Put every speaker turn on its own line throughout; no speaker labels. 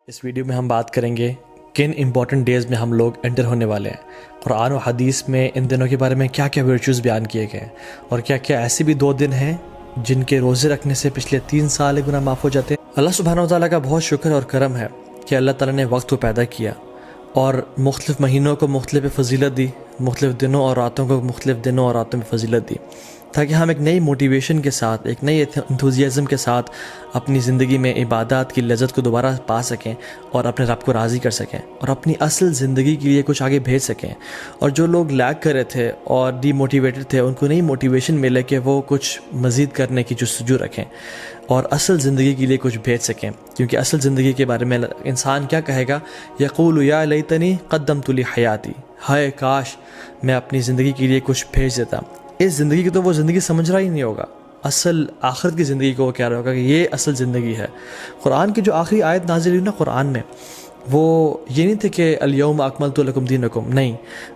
اس video میں ہم بات کریں گے کن امپورٹنٹ ڈیز میں ہم لوگ انٹر ہونے والے ہیں۔ قرآن و حدیث میں ان دنوں کے بارے میں کیا کیا ورچوز بیان کیے گئے ہیں اور کیا کیا ایسے بھی 2 دن ہیں جن کے روزے رکھنے سے پچھلے 3 سال گناہ معاف ہو جاتے ہیں۔ اللہ سبحانہ و تعالیٰ کا بہت شکر اور کرم ہے کہ اللہ تعالیٰ نے وقت کو پیدا کیا اور مختلف مہینوں کو مختلف فضیلت دی، مختلف دنوں اور راتوں کو مختلف دنوں اور راتوں میں فضیلت دی، تاکہ ہم ایک نئی موٹیویشن کے ساتھ، ایک نئی انتھوزیازم کے ساتھ اپنی زندگی میں عبادات کی لذت کو دوبارہ پا سکیں اور اپنے رب کو راضی کر سکیں اور اپنی اصل زندگی کے لیے کچھ آگے بھیج سکیں۔ اور جو لوگ لیگ کر رہے تھے اور ڈی موٹیویٹڈ تھے، ان کو نئی موٹیویشن ملے کہ وہ کچھ مزید کرنے کی جستجو رکھیں اور اصل زندگی کے لیے کچھ بھیج سکیں، کیونکہ اصل زندگی کے بارے میں انسان کیا کہے گا؟ یقول یا لیتنی قدمت لی حیاتی، ہائے کاش میں اپنی زندگی کے لیے کچھ بھیج دیتا۔ اس زندگی کی تو وہ زندگی سمجھ رہا ہی نہیں ہوگا، اصل آخرت کی زندگی کو وہ کہہ رہا ہوگا کہ یہ اصل زندگی ہے۔ قرآن کی جو آخری آیت نازل ہوئی نا قرآن میں، وہ یہ نہیں تھے کہ الیوم اکملت لکم دینکم، نہیں،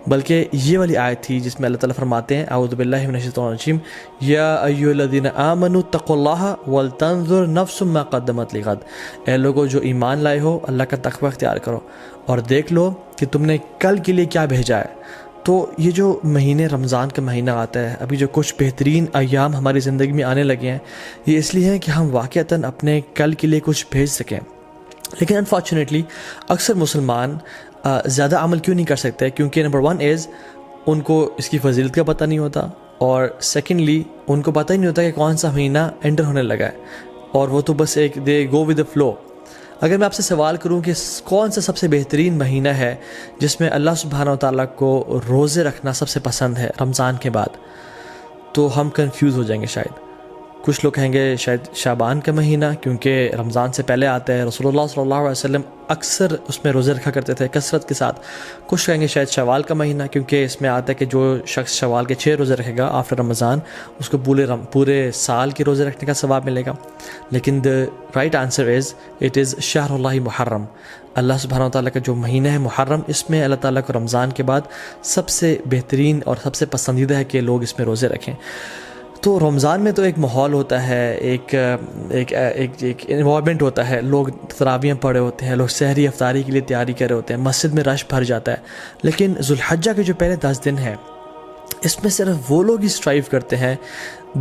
بلکہ یہ والی آیت تھی جس میں اللہ تعالیٰ فرماتے ہیں اعوذ باللہ من الشیطان الرجیم، یا ایھا الذین آمنوا اتقوا اللہ ولتنظر نفس ما قدمت لغد، اے لوگو جو ایمان لائے ہو اللہ کا تقوی اختیار کرو اور دیکھ لو کہ تم نے کل کے لیے کیا بھیجا ہے۔ تو یہ جو مہینے رمضان کا مہینہ آتا ہے، ابھی جو کچھ بہترین ایام ہماری زندگی میں آنے لگے ہیں، یہ اس لیے ہیں کہ ہم واقعتاً اپنے کل کے لیے کچھ بھیج سکیں۔ لیکن انفارچونیٹلی اکثر مسلمان زیادہ عمل کیوں نہیں کر سکتے؟ کیونکہ نمبر 1 از ان کو اس کی فضیلت کا پتہ نہیں ہوتا، اور سیکنڈلی ان کو پتہ ہی نہیں ہوتا کہ کون سا مہینہ انٹر ہونے لگا ہے، اور وہ تو بس ایک دے گو ود دا فلو۔ اگر میں آپ سے سوال کروں کہ کون سا سب سے بہترین مہینہ ہے جس میں اللہ سبحانہ و تعالیٰ کو روزے رکھنا سب سے پسند ہے رمضان کے بعد، تو ہم کنفیوز ہو جائیں گے شاید۔ کچھ لوگ کہیں گے شاید شعبان کا مہینہ، کیونکہ رمضان سے پہلے آتا ہے، رسول اللہ صلی اللہ علیہ وسلم اکثر اس میں روزے رکھا کرتے تھے کثرت کے ساتھ۔ کچھ کہیں گے شاید شوال کا مہینہ، کیونکہ اس میں آتا ہے کہ جو شخص شوال کے 6 روزے رکھے گا آفٹر رمضان، اس کو پورے سال کے روزے رکھنے کا ثواب ملے گا۔ لیکن the right answer is it is شہر اللہ محرم، اللہ سبحانہ و تعالیٰ کا جو مہینہ ہے محرم، اس میں اللہ تعالیٰ کو رمضان کے بعد سب سے بہترین اور سب سے پسندیدہ ہے کہ لوگ اس میں روزے رکھیں۔ تو رمضان میں تو ایک ماحول ہوتا ہے، ایک انوائرمنٹ ہوتا ہے، لوگ تراویحیں پڑھے ہوتے ہیں، لوگ سحری افطاری کے لیے تیاری کر رہے ہوتے ہیں، مسجد میں رش بھر جاتا ہے۔ لیکن ذوالحجہ کے جو پہلے 10 دن ہیں، اس میں صرف وہ لوگ ہی اسٹرائیو کرتے ہیں،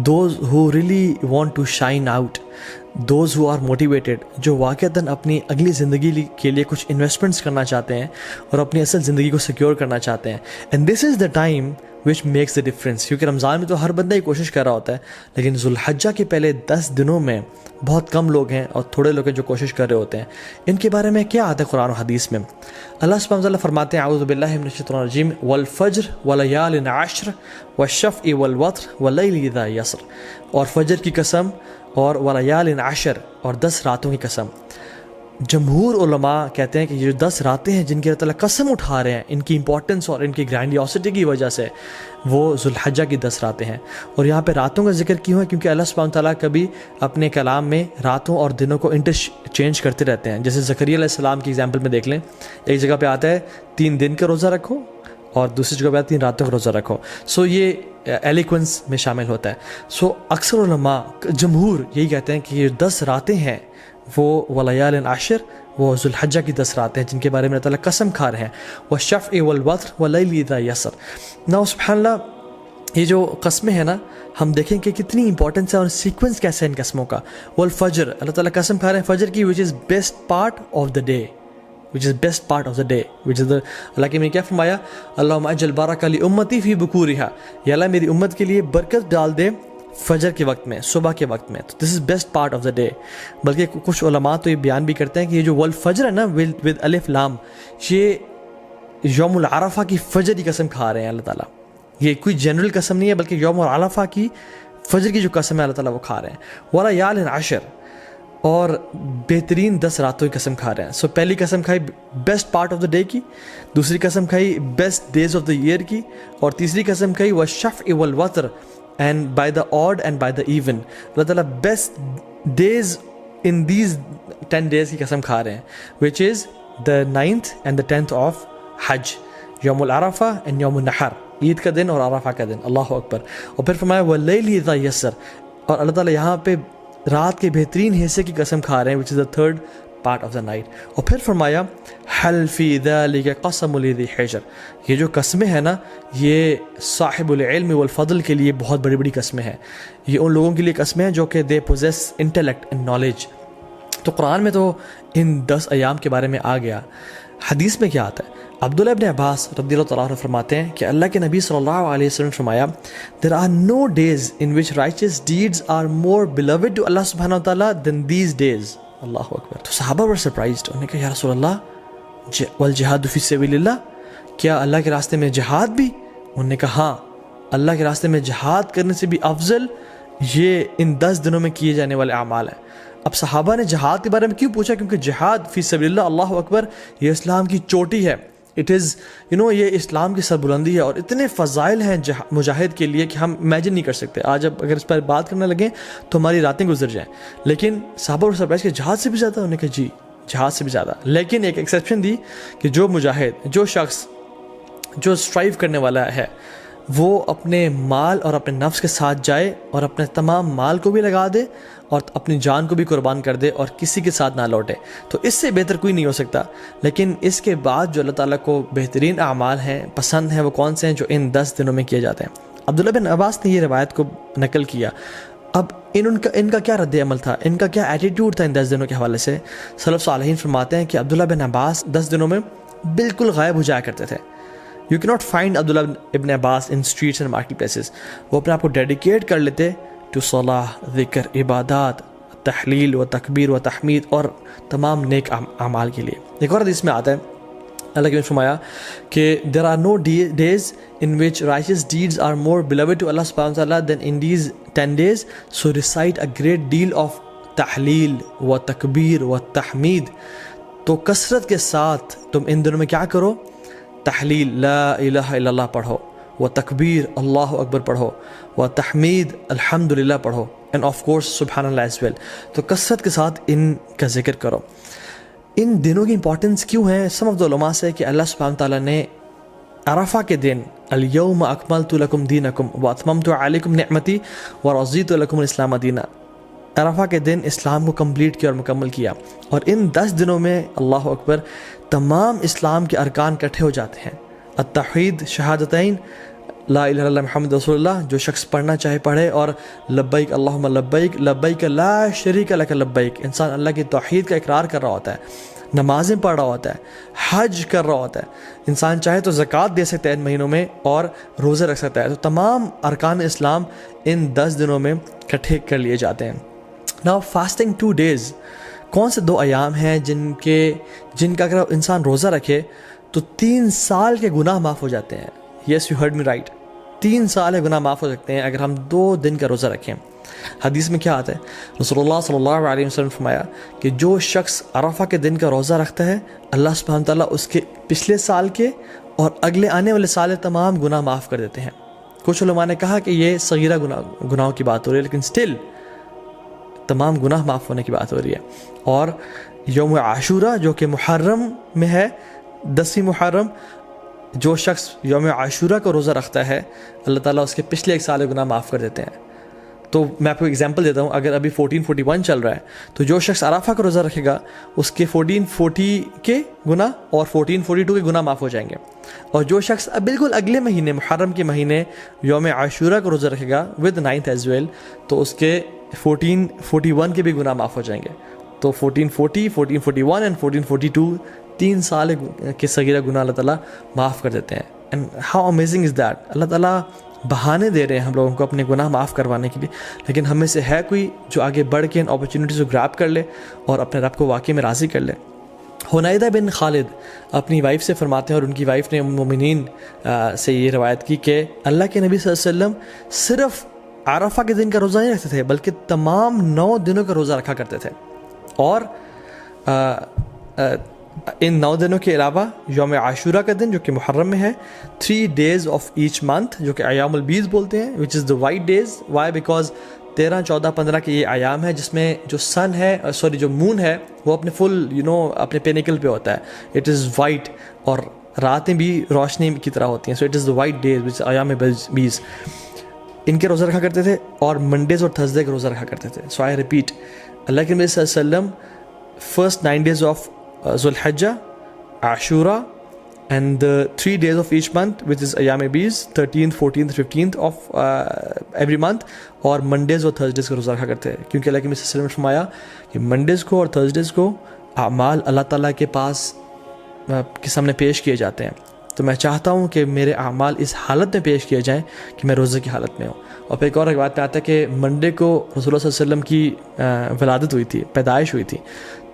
those who really want to shine out, those who are motivated, جو واقعتاً اپنی اگلی زندگی کے لیے کچھ انویسٹمنٹس کرنا چاہتے ہیں اور اپنی اصل زندگی کو سیکیور کرنا چاہتے ہیں۔ And this is the time which makes the difference, کیونکہ رمضان میں تو ہر بندہ ہی کوشش کر رہا ہوتا ہے، لیکن ذوالحجہ کے پہلے 10 دنوں میں بہت کم لوگ ہیں اور تھوڑے لوگ ہیں جو کوشش کر رہے ہوتے ہیں۔ ان کے بارے میں کیا آتا ہے قرآن و حدیث میں؟ اللہ سبحانہ وتعالی فرماتے ہیں اعوذ باللہ من الشیطان الرجیم، والفجر ولیال عشر والشفع والوتر واللیل اذا یسر، اور فجر کی قسم اور ولیال عشر، اور 10 راتوں کی قسم۔ جمہور علماء کہتے ہیں کہ یہ جو 10 راتیں ہیں جن کی اللہ تعالیٰ قسم اٹھا رہے ہیں، ان کی امپورٹنس اور ان کی گرینڈیوسٹی کی وجہ سے، وہ ذوالحجہ کی 10 راتیں ہیں۔ اور یہاں پہ راتوں کا ذکر کیوں ہے؟ کیونکہ اللہ سبحانہ تعالیٰ کبھی اپنے کلام میں راتوں اور دنوں کو انٹرچینج کرتے رہتے ہیں۔ جیسے زکریا علیہ السلام کی ایگزامپل میں دیکھ لیں، ایک جگہ پہ آتا ہے 3 دن کا روزہ رکھو اور دوسری جگہ پہ آتا ہے 3 راتوں کا روزہ رکھو۔ یہ ایلیکوینس میں شامل ہوتا ہے۔ اکثر علماء جمہور یہی کہتے ہیں کہ یہ 10 راتیں ہیں وہ ولیال عشر، وہ ذوالحجہ کی 10 راتیں ہیں جن کے بارے میں اللہ تعالیٰ قسم کھا رہے ہیں، والشفع والوتر واللیل اذا یسر۔ سبحان اللہ، یہ جو قسمیں ہیں نا، ہم دیکھیں کہ کتنی امپورٹنس ہے اور سیکوینس کیسے ہے ان قسموں کا۔ والفجر، اللہ تعالیٰ قسم کھا رہے ہیں فجر کی، which is best part of the day، اللہ کے میں کیا فرمایا؟ اللہم اجعل بارک لامتی فی بکورہا، یا اللہ میری امت کے لیے برکت ڈال دے فجر کے وقت میں، صبح کے وقت میں۔ تو this is best part of the day. بلکہ کچھ علماء تو یہ بیان بھی کرتے ہیں کہ یہ جو والفجر ہے نا ود الف لام، یہ یوم العرفہ کی فجر کی قسم کھا رہے ہیں اللہ تعالیٰ۔ یہ کوئی جنرل قسم نہیں ہے، بلکہ یوم العرفہ کی فجر کی جو قسم ہے اللہ تعالیٰ وہ کھا رہے ہیں۔ ولیال عشر، اور بہترین 10 راتوں کی قسم کھا رہے ہیں۔ پہلی قسم کھائی best part of the day کی، دوسری قسم کھائی best days of the year کی، اور تیسری قسم کھائی والشفع والوتر، and by the odd and by the even، اللہ تعالیٰ best days in these 10 days کی قسم کھا رہے ہیں، which is the 9th and the 10th of حج، یوم العرفہ and یوم النحر، عید کا دن اور عرفہ کا دن، اللہ اکبر۔ اور پھر فرمایا واللیل اذا یسر، اور اللہ تعالیٰ یہاں پہ رات کے بہترین حصے کی قسم کھا رہے ہیں، which is the 3rd part of the night. اور پھر فرمایا حل فی ذلک قسم لذی حجر، یہ جو قسمیں ہیں نا یہ صاحب العلم والفضل کے لیے بہت بڑی بڑی قسمیں ہیں، یہ ان لوگوں کے لیے قسمیں ہیں جو کہ they possess intellect and knowledge. تو قرآن میں تو ان 10 ایام کے بارے میں آ گیا. حدیث میں کیا آتا ہے؟ عبداللہ ابن عباس رضی اللہ تعالیٰ عنہ فرماتے ہیں کہ اللہ کے نبی صلی اللہ علیہ وسلم نے فرمایا there are no days in which righteous deeds are more beloved to Allah subhanahu wa ta'ala than these days. اللہ اکبر. تو صحابہ were surprised. انہوں نے کہا یا رسول اللہ والجہاد فی سبیل اللہ، کیا اللہ کے راستے میں جہاد بھی؟ انہوں نے کہا ہاں، اللہ کے راستے میں جہاد کرنے سے بھی افضل یہ ان 10 دنوں میں کیے جانے والے اعمال ہیں. اب صحابہ نے جہاد کے بارے میں کیوں پوچھا؟ کیونکہ جہاد فی سبیل اللہ، اللہ اکبر، یہ اسلام کی چوٹی ہے. اٹ از یہ اسلام کی سربلندی ہے، اور اتنے فضائل ہیں مجاہد کے لیے کہ ہم امیجن نہیں کر سکتے. آج اب اگر اس پر بات کرنے لگیں تو ہماری راتیں گزر جائیں. لیکن صحابہ اور سرپرائز کہ جہاد سے بھی زیادہ؟ انہوں نے کہا جی جہاد سے بھی زیادہ. لیکن ایک ایکسیپشن دی کہ جو مجاہد، جو شخص جو اسٹرائیو کرنے والا ہے، وہ اپنے مال اور اپنے نفس کے ساتھ جائے اور اپنے تمام مال کو بھی لگا دے اور اپنی جان کو بھی قربان کر دے اور کسی کے ساتھ نہ لوٹے، تو اس سے بہتر کوئی نہیں ہو سکتا. لیکن اس کے بعد جو اللہ تعالیٰ کو بہترین اعمال ہیں، پسند ہیں، وہ کون سے ہیں؟ جو ان 10 دنوں میں کیے جاتے ہیں. عبداللہ بن عباس نے یہ روایت کو نقل کیا. اب ان کا کیا رد عمل تھا، ان کا کیا ایٹیٹیوڈ تھا ان 10 دنوں کے حوالے سے؟ سلف صالحین فرماتے ہیں کہ عبداللہ بن عباس 10 دنوں میں بالکل غائب ہو جایا کرتے تھے. یو کی ناٹ فائنڈ عبداللہ ابن عباس ان اسٹریٹس اینڈ مارکیٹ پلیسز. وہ اپنے آپ کو ڈیڈیکیٹ کر لیتے ٹو صلاح، ذکر، عبادات، تحلیل و تکبیر و تحمید اور تمام نیک اعمال کے لیے. ایک اور حدیث میں آتا ہے اللہ کے نے فرمایا کہ there are no days in which righteous deeds are more beloved to Allah subhanahu wa ta'ala than in these 10 days, so recite a great deal of تحلیل و تکبیر و تحمید. تو کثرت کے ساتھ تم ان دنوں میں کیا کرو؟ تحلیل لا الہ الا اللہ پڑھو، و تکبیر اللہ اکبر پڑھو، و تحمید الحمدللہ پڑھو، اینڈ آف کورس سبحان اللہ ایز ویل. تو کثرت کے ساتھ ان کا ذکر کرو. ان دنوں کی امپورٹنس کیوں ہے؟ سم آف دا علماء سے کہ اللہ سبحانہ تعالیٰ نے عرفہ کے دن الیوم اکملت لکم دینکم واتممت علیکم نعمتی ورضیت لکم الاسلام دینا، عرفہ کے دن اسلام کو کمپلیٹ کیا اور مکمل کیا. اور ان 10 دنوں میں اللہ اکبر تمام اسلام کے ارکان اکٹھے ہو جاتے ہیں. التوحید، شہادتین، لا الہ الا اللہ محمد رسول اللہ، جو شخص پڑھنا چاہے پڑھے، اور لبیک اللہم لبیک لبیک لا شریک لک لبیک. انسان اللہ کی توحید کا اقرار کر رہا ہوتا ہے، نمازیں پڑھ رہا ہوتا ہے، حج کر رہا ہوتا ہے. انسان چاہے تو زکوٰۃ دے سکتا ہے ان مہینوں میں اور روزے رکھ سکتا ہے. تو تمام ارکان اسلام ان 10 دنوں میں اکٹھے کر لیے جاتے ہیں. ناؤ فاسٹنگ 2 days، کون سے 2 ایام ہیں جن کا اگر انسان روزہ رکھے تو 3 سال کے گناہ معاف ہو جاتے ہیں. Yes you heard me right, 3 سال کے گناہ معاف ہو سکتے ہیں اگر ہم 2 دن کا روزہ رکھیں. حدیث میں کیا آتا ہے؟ رسول اللہ صلی اللہ علیہ وسلم نے فرمایا کہ جو شخص عرفہ کے دن کا روزہ رکھتا ہے اللہ سبحانہ تعالیٰ اس کے پچھلے سال کے اور اگلے آنے والے سال تمام گناہ معاف کر دیتے ہیں. کچھ علماء نے کہا کہ یہ صغیرہ گناہوں کی بات ہو رہی ہے، لیکن سٹل تمام گناہ معاف ہونے کی بات ہو رہی ہے. اور یوم عاشورہ جو کہ محرم میں ہے، 10 محرم، جو شخص یوم عاشورہ کو روزہ رکھتا ہے اللہ تعالیٰ اس کے پچھلے 1 سال کے گناہ معاف کر دیتے ہیں. تو میں آپ کو ایگزامپل دیتا ہوں. اگر ابھی 1441 چل رہا ہے تو جو شخص عرفہ کا روزہ رکھے گا اس کے 1440 کے گناہ اور 1442 کے گناہ معاف ہو جائیں گے. اور جو شخص اب بالکل اگلے مہینے محرم کے مہینے یوم عاشورہ کو روزہ رکھے گا ود 9th ایز ویل، تو اس کے 1441 کے بھی گناہ معاف ہو جائیں گے. تو 1440، 1441 اینڈ 1442 3 سال کے صغیرہ گناہ اللہ تعالیٰ معاف کر دیتے ہیں. And how amazing is that. اللہ تعالیٰ بہانے دے رہے ہیں ہم لوگوں کو اپنے گناہ معاف کروانے کے لیے، لیکن ہم میں سے ہے کوئی جو آگے بڑھ کے ان اپرچونیٹیز کو گراب کر لے اور اپنے رب کو واقعی میں راضی کر لے. حنیدہ بن خالد اپنی وائف سے فرماتے ہیں، اور ان کی وائف نے ام المومنین سے یہ روایت کی کہ اللہ کے نبی صلی اللہ علیہ وسلم صرف عرفہ کے دن کا روزہ نہیں رکھتے تھے بلکہ تمام 9 دنوں کا روزہ رکھا کرتے تھے. اور ان 9 دنوں کے علاوہ یوم عاشورہ کا دن جو کہ محرم میں ہے، 3 days of each month جو کہ ایام البیض بولتے ہیں، which is the white days. why? because 13، 14، 15 کے یہ ایام ہے جس میں جو سن ہے جو مون ہے وہ اپنے فل اپنے پینیکل پہ ہوتا ہے. اٹ از وائٹ اور راتیں بھی روشنی کی طرح ہوتی ہیں. So it is the white days which is ایام بیض. ان کے روزہ رکھا کرتے تھے اور منڈیز اور تھرسڈے کے روزہ رکھا کرتے تھے. سو آئی ریپیٹ، اللہ کے نبی صلی اللہ علیہ وسلم first 9 days of Zulhijjah, Ashura, and the 3 days of each month, which is Ayam Beez, 13th, 14th, 15th of every month, اور منڈیز اور تھرسڈیز کا روزہ رکھا کرتے ہیں, کیونکہ اللہ کے نبی صلی اللہ علیہ وسلم نے فرمایا کہ منڈیز کو اور تھرسڈیز کو اعمال اللہ تعالیٰ کے پاس کے سامنے پیش کیے جاتے ہیں. تو میں چاہتا ہوں کہ میرے اعمال اس حالت میں پیش کیے جائیں کہ میں روزے کی حالت میں ہوں. اور پھر ایک اور روایت میں آتا ہے کہ منڈے کو رسول اللہ صلی اللہ علیہ وسلم کی ولادت ہوئی تھی, پیدائش ہوئی تھی,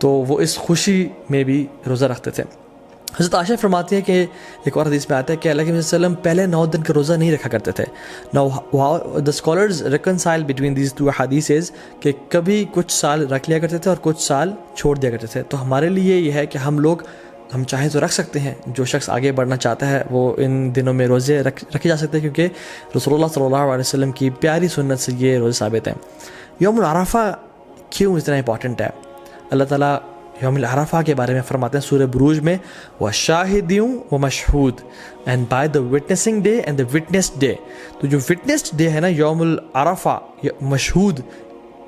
تو وہ اس خوشی میں بھی روزہ رکھتے تھے. حضرت عائشہ فرماتی ہے کہ ایک اور حدیث میں آتا ہے کہ اللہ کے نبی صلی اللہ علیہ وسلم پہلے 9 دن کا روزہ نہیں رکھا کرتے تھے. Now the scholars reconcile between these two hadiths کہ کبھی کچھ سال رکھ لیا کرتے تھے اور کچھ سال چھوڑ دیا کرتے تھے. تو ہمارے لیے یہ ہے کہ ہم چاہیں تو رکھ سکتے ہیں. جو شخص آگے بڑھنا چاہتا ہے وہ ان دنوں میں روزے رکھے جا سکتے ہیں, کیونکہ رسول اللہ صلی اللہ علیہ وسلم کی پیاری سنت سے یہ روزے ثابت ہیں. یوم العرفہ کیوں اتنا امپورٹنٹ ہے؟ اللہ تعالیٰ یوم العرفہ کے بارے میں فرماتے ہیں سورہ بروج میں, وَشَاهِدٍ وَمَشْهُودٍ, and by the witnessing day and the witnessed day. تو جو witnessed day ہے نا یوم العرفہ, مشہود,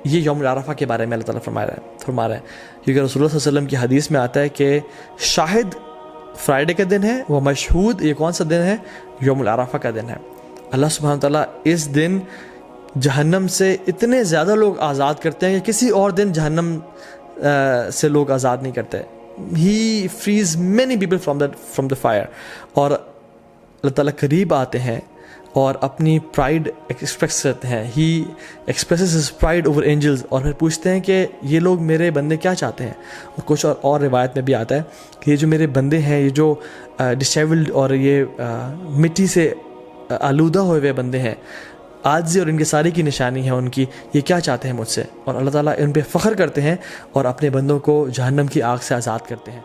یہ یوم العرفہ کے بارے میں اللہ تعالیٰ فرما رہا ہے, کیونکہ رسول اللہ صلی اللہ علیہ وسلم کی حدیث میں آتا ہے کہ شاہد فرائیڈے کا دن ہے, وہ مشہود یہ کون سا دن ہے؟ یوم العرفہ کا دن ہے. اللہ سبحانہ تعالیٰ اس دن جہنم سے اتنے زیادہ لوگ آزاد کرتے ہیں کہ کسی اور دن جہنم سے لوگ آزاد نہیں کرتے. He frees many people from the fire. اور اللہ تعالیٰ قریب آتے ہیں اور اپنی پرائڈ ایکسپریس کرتے ہیں. He expresses his pride over angels, اور پھر پوچھتے ہیں کہ یہ لوگ میرے بندے کیا چاہتے ہیں. اور کچھ اور روایت میں بھی آتا ہے کہ یہ جو میرے بندے ہیں, یہ جو ڈسیبلڈ اور یہ مٹی سے آلودہ ہوئے ہوئے بندے ہیں, عاجزی اور ان کی ساری کی نشانی ہے ان کی, یہ کیا چاہتے ہیں مجھ سے. اور اللہ تعالیٰ ان پہ فخر کرتے ہیں اور اپنے بندوں کو جہنم کی آگ سے آزاد کرتے ہیں.